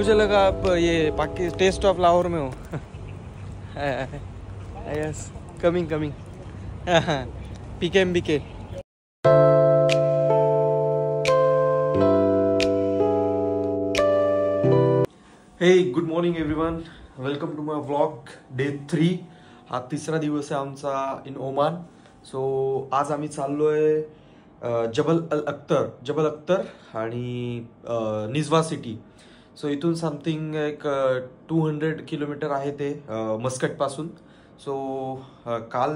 मुझे लगा आप ये पाकि टेस्ट ऑफ लाहौर में हो। Yes, coming coming. PKMBK। Hey good morning everyone, welcome to my vlog day 3। हा तिसरा दिवस आहे आमचा इन ओमान। सो आज आम्ही चाललोय जबल अख्तर आणि निझवा सिटी। सो इथून समथिंग एक 200 किलोमीटर आहे ते मस्कटपासून। सो काल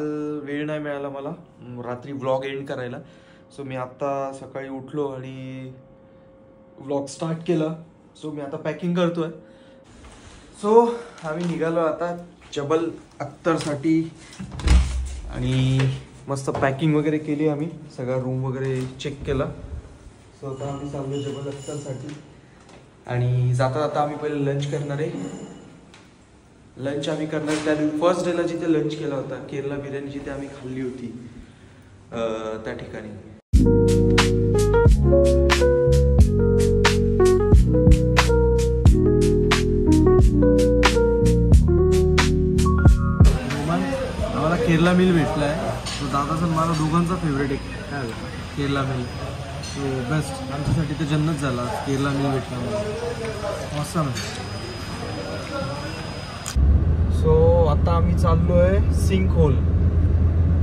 वेळ नाही मिळाला मला रात्री व्लॉग एंड करायला। सो मी आत्ता सकाळी उठलो आणि व्लॉग स्टार्ट केला। सो मी आता पॅकिंग करतोय। सो आम्ही निघालो आता जबल अख्तरसाठी आणि मस्त पॅकिंग वगैरे केली आम्ही, सगळा रूम वगैरे चेक केला। सो आता आम्ही चाललो जबल अख्तरसाठी आणि जाता जाता आम्ही पहिले लंच करणार आहे। लंच आम्ही करणार त्या फर्स्ट डेला जिथे लंच केला होता, केरला बिर्याणी जिथे आम्ही खाल्ली होती त्या ठिकाणी। आम्हाला केरला मिल भेटला आहे, तो दादाचा मला दोघांचा फेवरेट आहे काय केरला मिल। सो बेस्ट, आमच्यासाठी तर जन्नत झाला केरला मिल भेटला मला, ऑसम। सो आता आम्ही चाललोय सिंक होल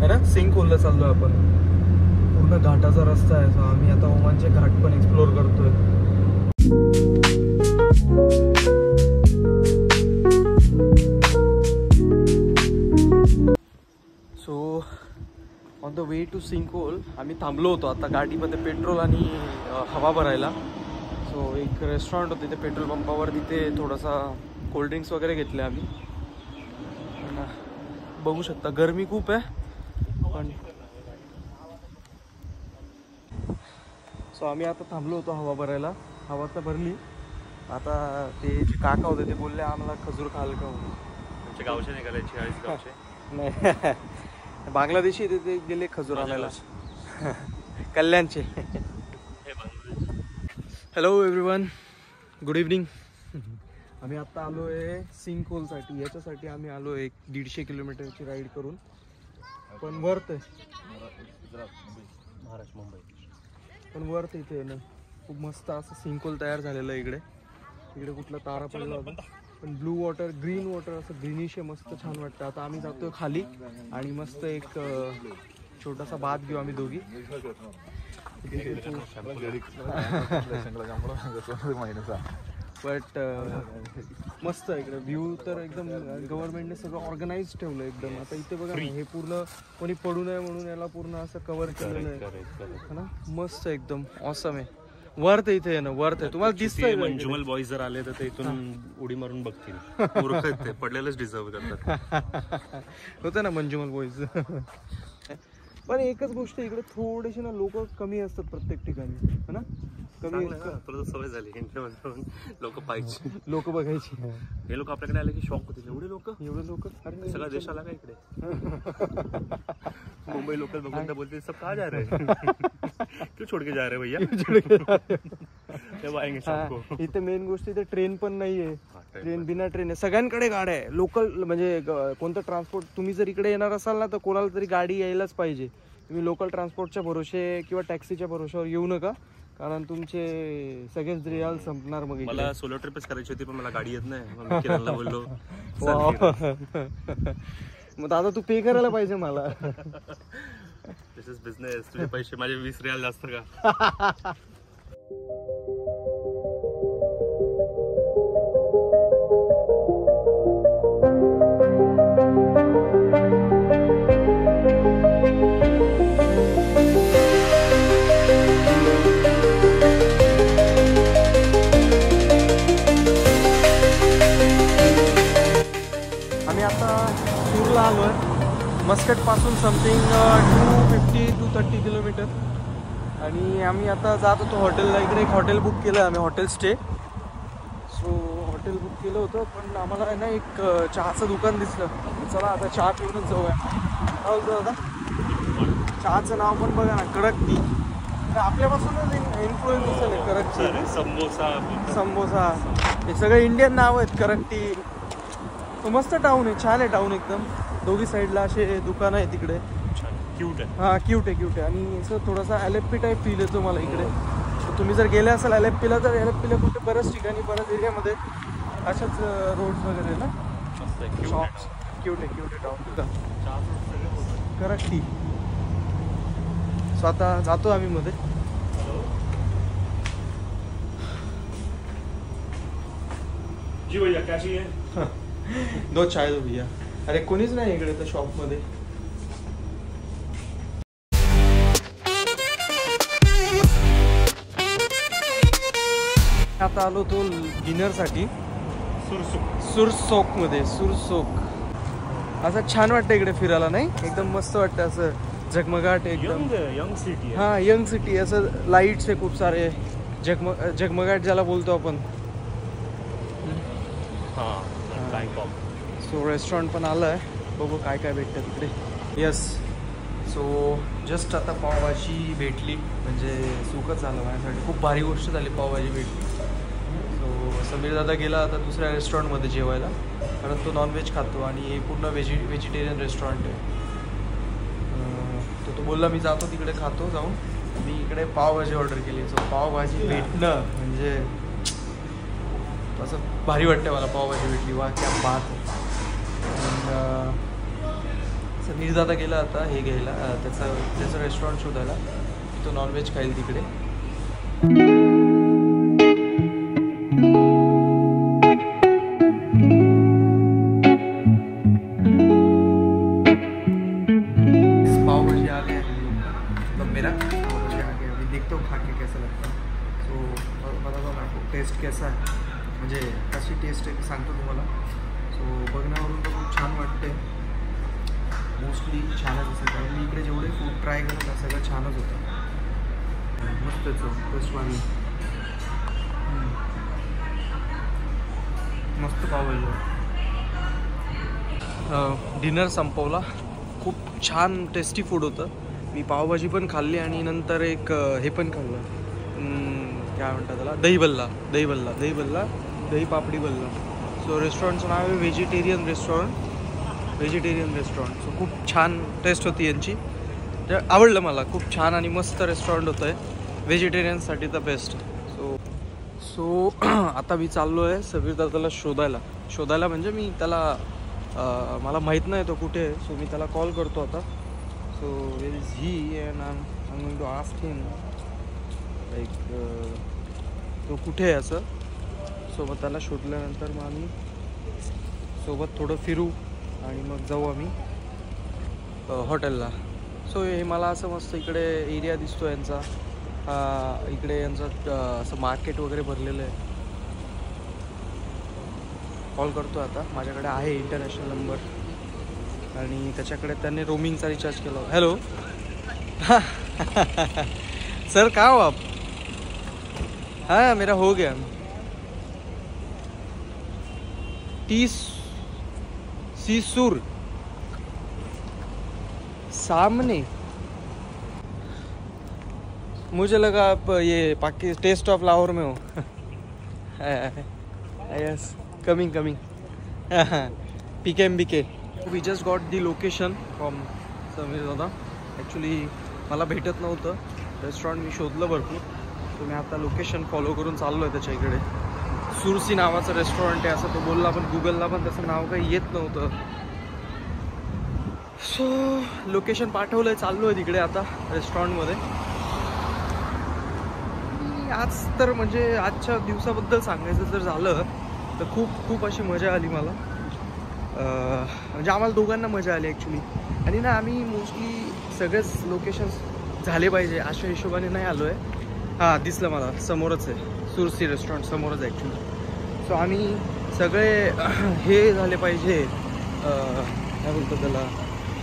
है ना, सिंक होलला चाललोय आपण। पूर्ण घाटाचा रस्ता आहे। सो आम्ही आता ओमानचे घाट पण एक्सप्लोर करतोय। So on the way to sinkhole आम्ही थांबलो होतो आता गाडीमध्ये पेट्रोल आणि हवा भरायला। सो एक रेस्टॉरंट होते तिथे पेट्रोल पंपावर, तिथे थोडासा कोल्ड्रिंक्स वगैरे घेतले आम्ही। बघू शकता गरमी खूप आहे पण। सो आम्ही आता थांबलो होतो हवा भरायला, हवा तर भरली। आता ते जे काका होते ते बोलले आम्हाला खजूर खाल का म्हणून। आमच्या गावचे निघाले 40 गावचे नाही बांगलादेशी ते गेले खजूर आणायला कल्याणचे। Hello everyone, good evening. आम्ही आता आलो आहे सिंक होलसाठी। याच्यासाठी आम्ही आलो आहे 150 किलोमीटरची राईड करून, पण वर्थ आहे। महाराष्ट्र मुंबई पण वर्थ इथे ना, खूप मस्त असं सिंक होल तयार झालेलं आहे। इकडे कुठला तारा पडला होता, पण ब्लू वॉटर ग्रीन वॉटर असं ग्रीनिश आहे, मस्त छान वाटतं। आता आम्ही जातोय खाली आणि मस्त एक छोटासा बाथ घेऊ आम्ही दोघी। बट मस्त आहे इकडे व्ह्यू तर एकदम। गव्हर्नमेंटने सगळं ऑर्गनाइज ठेवलं एकदम। आता इथे बघा ना, हे पूर्ण कोणी पडू नये म्हणून याला पूर्ण असं कव्हर केलेलं आहे ना, मस्त एकदम ऑसम आहे। वर्थ इथे आहे ना, वर्थ आहे। तुम्हाला दिसतंय मंजुमल बॉईज जर आले तर ते इथून उडी मारून बघतील, मूर्ख आहेत ते, पडलेलंच डिझर्व करतात। होतं ना मंजुमल बॉईज। पण एकच गोष्ट इकडे थोडेसे ना लोक कमी असतात प्रत्येक ठिकाणी है ना, कमी। तुला सवय झाली लोक पाहिजे, लोक बघायची। हे लोक आपल्याकडे आले की शॉक होतील, एवढे लोक अरे सगळा देश आला का इकडे। मुंबई लोकल बघून बोलते सब कहाँ जा रहे हैं, क्यों छोड़ के जा रहे भैया। इथे मेन गोष्ट इथे ट्रेन पण नाहीये, ट्रेन बिना ट्रेन आहे। सगळ्यांकडे गाड्या आहे लोकल, म्हणजे कोणतं ट्रान्सपोर्ट तुम्ही जर इकडे येणार असाल ना तर कोणाला तरी गाडी यायलाच पाहिजे। तुम्ही लोकल ट्रान्सपोर्टच्या भरोसे किंवा टॅक्सीच्या भरोश्यावर येऊ नका, कारण तुमचे सगळेच रियाल संपणार। मग मला सोलो ट्रिपच करायची होती पण मला गाडी येत नाही, मग किरणला बोललो मग दादा तू पे करायला पाहिजे मला। दिस इज बिझनेस, तुझे पैसे माझे 20 रियाल जास्त का। आलोय मस्कट पासून समथिंग 250-230 किलोमीटर आणि आम्ही आता जात होतो हॉटेलला। इकडे एक हॉटेल बुक केलं आम्ही, hotel stay. So hotel book केलं होतं पण आम्हाला आहे ना एक चहाचं दुकान दिसलं, चला आता चहा पिऊनच जाऊया। काय बोलतो दादा, चहाचं नाव पण बघा ना, कडक टी। आपल्यापासूनच इन्फ्लुएन्स दिसेल कडकची। समोसा समोसा हे सगळे इंडियन नाव आहेत. करक्टी मस्त टाऊन आहे, छान आहे टाऊन एकदम. दोघी साईडला असे दुकानं आहे तिकडे. क्यूट आहे. हां क्यूट आहे आणि असं थोडासा LFP टाईप फील येतो मला इकडे. तर तुम्ही जर गेले असाल LFPला तर LFPला कुठे बऱ्याच ठिकाणी बऱ्याच एरियामध्ये अशाच रोड्स वगैरे ना. शॉप्स क्यूट आहे टाऊन करक्टी. सो आता जातो आम्ही मध्ये. जी भैया क्या चाहिए? 2 चाय दो भैया. अरे कोणीच नाही इकडे तर शॉपमध्ये. आता आलो तो डिनरसाठी सुरसोक मध्ये. सुरसोक असं छान वाटतं इकडे फिरायला नाही, एकदम मस्त वाटतं असं झगमगाट एकदम. Young city. हां यंग सिटी, असं लाईट्स आहे खूप सारे, झगमगाट ज्याला बोलतो आपण. सो रेस्टॉरंट पण आलं आहे, बघू काय काय भेटतं तिकडे. यस. सो जस्ट आता पावभाजी भेटली, म्हणजे सुखच झालं माझ्यासाठी. खूप भारी गोष्ट झाली, पावभाजी भेटली. सो समीर दादा गेला आता दुसऱ्या रेस्टॉरंटमध्ये जेवायला, कारण तो नॉनव्हेज खातो आणि हे पूर्ण व्हेजिटेरियन रेस्टॉरंट आहे. तो बोलला मी जातो तिकडे खातो जाऊन. मी इकडे पावभाजी ऑर्डर केली. सो पावभाजी भेटणं म्हणजे असं भारी वाटतं मला. पावभाजी भेटली, वा क्या बात आहे. समीर दादा गेला आता हे घ्यायला, त्याचं रेस्टॉरंट शोधायला. तो नॉनव्हेज खाईल तिकडे. पावभाजी आ गया, मतलब मेरा पावभाजी आ गया. अभी देखता हूँ खा के कैसा लगता है. सो बताता हूँ आपको टेस्ट कैसा है, म्हणजे कशी टेस्ट आहे सांगतो तुम्हाला. सो बघण्यावरून तर खूप छान वाटते. मोस्टली छानच असेल, कारण मी इकडे जेवढे फूड ट्राय केलं ना सगळं छानच होतं. मस्तच फर्स्ट वाली मस्त पावभाजी. डिनर संपवला. खूप छान टेस्टी फूड होतं. मी पावभाजी पण खाल्ली आणि नंतर एक हे पण खाल्लं, काय म्हणतात त्याला, दही पापडी बल्ला. सो रेस्टॉरंटचं नाव आहे व्हेजिटेरियन रेस्टॉरंट. सो खूप छान टेस्ट होती यांची, आवडलं मला. खूप छान आणि मस्त रेस्टॉरंट होतं आहे, व्हेजिटेरियन्ससाठी द बेस्ट. सो आता मी चाललो आहे समीर दादाला शोधायला म्हणजे मी त्याला मला माहीत नाही तो कुठे आहे. सो मी त्याला कॉल करतो आता. So where is he and I am going to ask him like तो कुठे आहे असं. सोबत त्याला शोधल्यानंतर मग आम्ही सोबत थोडं फिरू आणि मग जाऊ आम्ही हॉटेलला. सो हे मला असं मस्त इकडे एरिया दिसतो यांचा. इकडे यांचं असं मार्केट वगैरे भरलेलं आहे. कॉल करतो आता. माझ्याकडे आहे इंटरनॅशनल नंबर आणि त्याच्याकडे त्याने रोमिंगचा रिचार्ज केला. हॅलो सर कहाँ हो आप? हाँ मेरा हो गया. 30 सीसुर सामने. मुझे लगा आप ये टेस्ट ऑफ लाहौर में हो. Yes coming. PKMBK. We just got the location from Sameer dada. Actually मला भेटत नव्हतं रेस्टॉरंट, मी शोधलं भरपूर. तर मी आता लोकेशन फॉलो करून चाललो आहे त्याच्या इकडे. सुरसी नावाचं रेस्टॉरंट आहे असं तो बोलला, पण गुगलला पण त्याचं नाव काही येत नव्हतं. सो लोकेशन पाठवलं आहे, चाललो आहे तिकडे आता रेस्टॉरंटमध्ये. आज तर म्हणजे आजच्या दिवसाबद्दल सांगायचं जर झालं तर खूप अशी मजा आली मला. म्हणजे आम्हाला दोघांना मजा आली ॲक्च्युली. आणि ना आम्ही मोस्टली सगळेच लोकेशन्स झाले पाहिजे अशा हिशोबाने नाही आलो आहे. हां दिसलं मला, समोरच आहे सुरसी रेस्टॉरंट, समोरच आहे ॲक्च्युली. सो आम्ही सगळे हे झाले पाहिजे, काय बोलतो त्याला,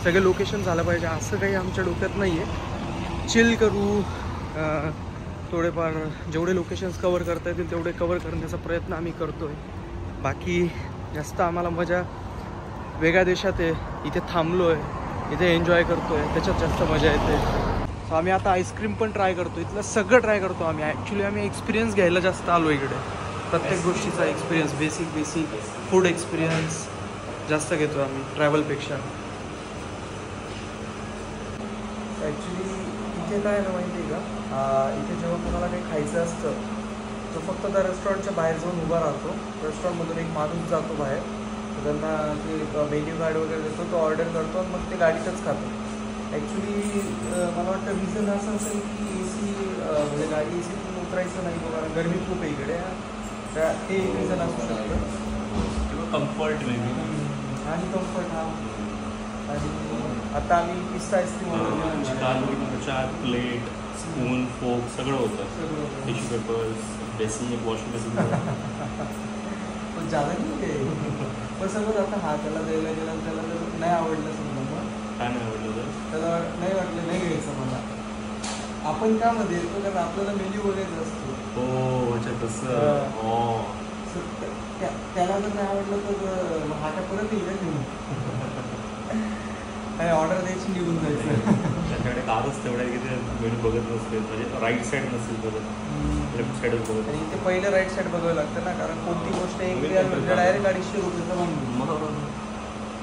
सगळे लोकेशन झालं पाहिजे असं काही आमच्या डोक्यात नाही आहे. चिल करू, थोडेफार जेवढे लोकेशन्स कवर करता येतील तेवढे कवर करण्याचा प्रयत्न आम्ही करतो आहे. बाकी जास्त आम्हाला मजा वेगळ्या देशात आहे, इथे थांबलो आहे, इथे एन्जॉय करतो आहे, त्याच्यात जास्त मजा येते. सो आम्ही आता आईस्क्रीम पण ट्राय करतो, इथलं सगळं ट्राय करतो आम्ही. ॲक्च्युली आम्ही एक्सपिरियन्स घ्यायला जास्त आलो इकडे. प्रत्येक गोष्टीचा एक्सपिरियन्स, बेसिक फूड एक्सपिरियन्स जास्त घेतो आम्ही ट्रॅव्हलपेक्षा. ॲक्च्युली इथे काय आहे ना माहिती आहे का, इथे जेव्हा कोणाला काही खायचं असतं तो फक्त त्या रेस्टॉरंटच्या बाहेर जाऊन उभा राहतो. रेस्टॉरंटमधून एक माणूस जातो बाहेर, त्यांना ते मेन्यू कार्ड वगैरे देतो, तो ऑर्डर करतो आणि मग ते गाडीतच खातो. ॲक्च्युली मला वाटतं रिझन असं असेल की AC म्हणजे गाडी ACतून उतरायचं नाही, कारण गरमी खूप आहे इकडे, ते एक रिझन असू शकतं. कम्फर्ट आणि कम्फर्ट हा. आणि आता आम्ही पिस्ता आईस्क्रीम प्लेट, स्पून, फोक सगळं होतं. टिश्यू पेपर्स, बेसिन, एक वॉशिंग बेसिन. पण जादा नाही पण समज आता हा त्याला द्यायला गेला, त्याला जर नाही आवडलं समजा, मग काय नाही आवडलं तर त्याला नाही वाटलं नाही घ्यायचं मला, आपण त्यामध्ये येतो कारण आपल्याला मेन्यू बघायचा असतो. हो अच्छा तसं. त्याला जर नाही आवडलं तर मग हा काय परत येईल का घेऊन काय ऑर्डर द्यायची निघून जायचं. त्याच्याकडे कारच तेवढ्या की ते मेनू बघत नसते, म्हणजे राईट साईड नसेल बघत, लेफ्ट साईडच बघत. आणि ते पहिले राईट साईड बघावं लागतं ना, कारण कोणती गोष्ट एक रिअल म्हणजे डायरेक्ट 250 रुपयाचं म्हणून.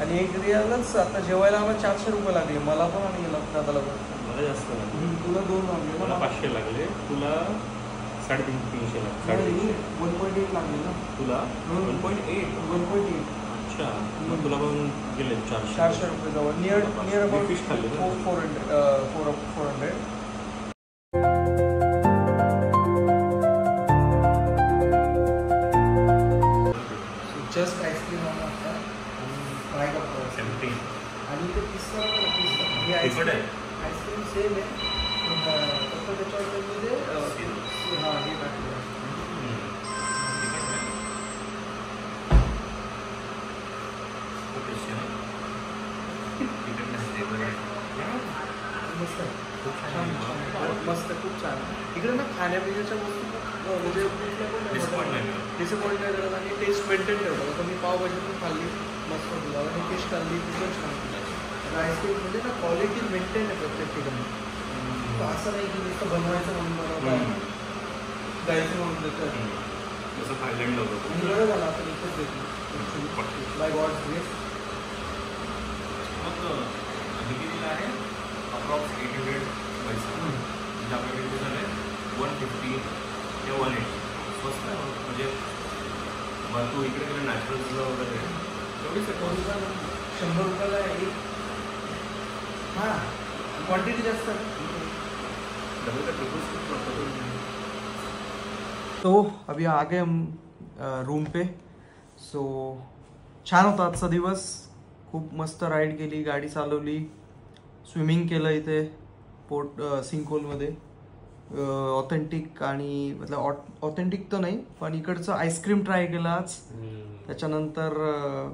आणि एक रिअलच आता जेवायला आम्हाला 400 रुपये लागले मला पण, आणि दादाला पण. मला जास्त लागले. तुला 2 लागले, मला 500 लागले, तुला 350 लागले. 1.8 लागले ना तुला. 1.8. अच्छा, मग तुला पण गेले 400 रुपये जवळ. नियर अबाउट फिश खाल्ले 400. जस्ट आईस्क्रीम आता फ्राय करतो आणि ते पिस्ता हे आईस्क्रीम सेम आहे, फक्त त्याच्यामध्ये हां हे टाकलं. मस्त खूप छान. इकडे ना खाण्यापिण्याच्या वस्तू खूप म्हणजे डिसअपॉइंट नाही करत आणि टेस्ट मेंटेन ठेवतात. आता मी पावभाजी पण खाल्ली मस्त तुला, आणि फिश खाल्ली ती पण छान. आईस्क्रीम म्हणजे ना क्वालिटी मेंटेन आहे प्रत्येक ठिकाणी. असं नाही की नुसतं बनवायचं म्हणून बनवतात, जायचं म्हणून देतात. जसं थायलंडला होतं. आणि बरं झालं आपण इथेच देतो बाय गॉड्स ग्रेस. मग कितीला आहे अप्रॉक्स 800 पैसा, म्हणजे आपल्याकडे किती झालं आहे 150 ते 180. स्वस्त आहे म्हणजे. मग तू इकडे गेलं नॅचरल्सला वगैरे एवढीच 100 रुपयाला एक. हां क्वांटिटी जास्त. डबल का ट्रिपल. तो अभी आ गए हम रूम पे. सो छान होता आजचा दिवस, खूप मस्त राईड केली, गाडी चालवली, स्विमिंग केलं इथे सिंकोलमध्ये. ऑथेंटिक आणि मतलब ऑथेंटिक तर नाही पण इकडचं आईस्क्रीम ट्राय केलं आज. त्याच्यानंतर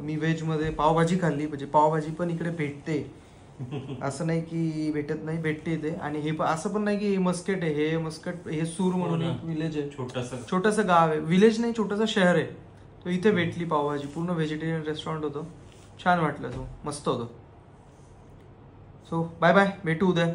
मी व्हेजमध्ये पावभाजी खाल्ली, म्हणजे पावभाजी पण इकडे भेटते, असं नाही की भेटत नाही, भेटते इथे. आणि हे असं पण नाही की मस्कट आहे, हे मस्कट हे सूर म्हणून एक विलेज आहे, छोटंसं गाव आहे, विलेज नाही छोटंसं शहर आहे. तो इथे भेटली पावभाजी, पूर्ण व्हेजिटेरियन रेस्टॉरंट होतं, छान वाटलं, तो मस्त होतं. सो बाय बाय, भेटू उद्या.